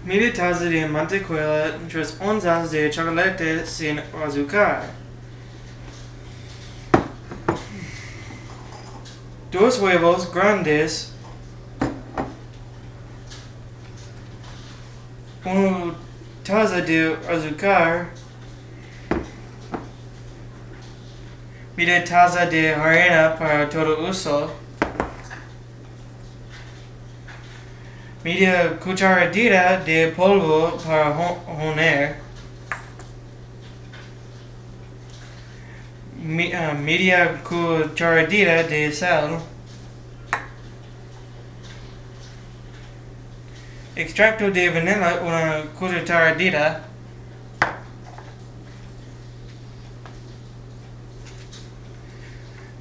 Media tazas de mantequilla, 3 onzas de chocolate sin azúcar, 2 huevos grandes, 1 taza de azúcar, media taza de harina para todo uso, media cucharadita de polvo para hornear, media cucharadita de sal, extracto de vanilla una cucharadita,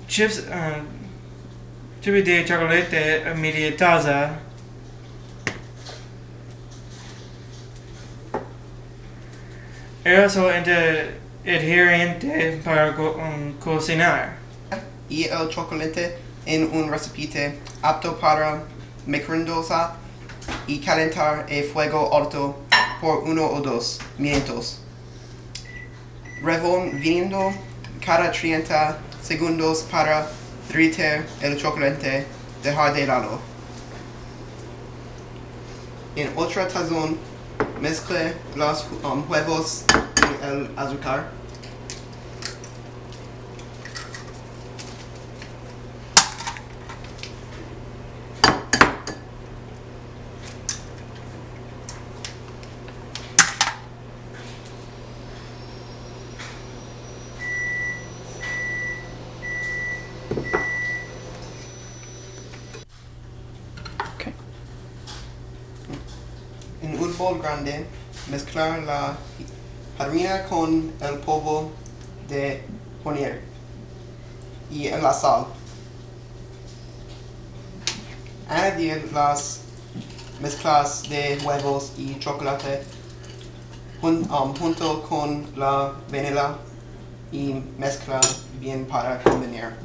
chips de chocolate media taza, aerosol adherente para cocinar. Y el chocolate en un recipiente apto para microondas y calentar a fuego alto por 1 o 2 minutos. Revolviendo cada 30 segundos para derretir el chocolate. Dejar de lado. En otra tazón, mezcle los huevos y el azúcar. En un bol grande, mezclar la harina con el polvo de hornear y la sal. Añadir las mezclas de huevos y chocolate junto con la vanilla y mezclar bien para combinar.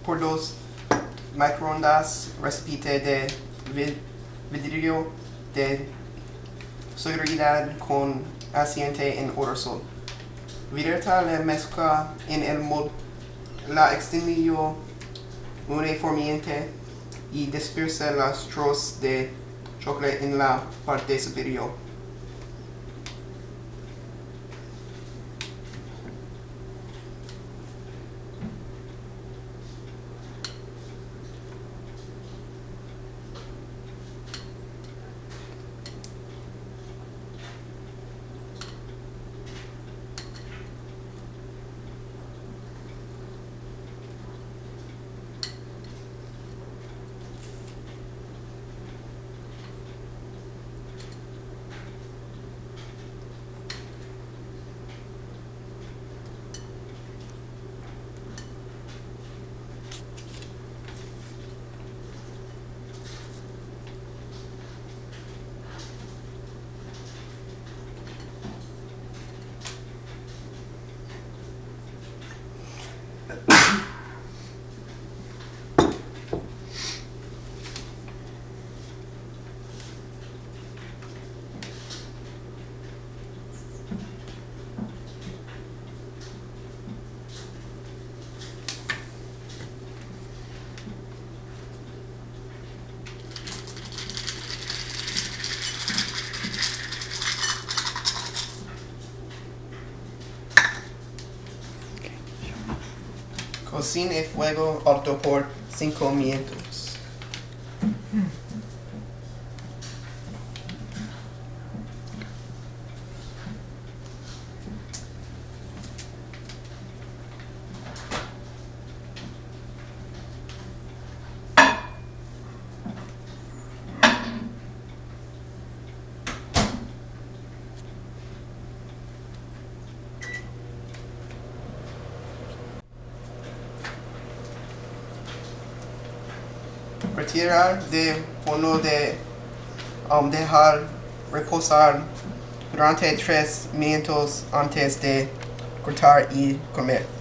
Por 2 microondas, recipiente de vidrio de seguridad con asiente en aerosol. Vierta la mezcla en el molde, la extendió uniformemente y dispersa las trozos de chocolate en la parte superior. Cocine a fuego alto por 5 minutos. Retirar de horno de dejar reposar durante 3 minutos antes de cortar y comer.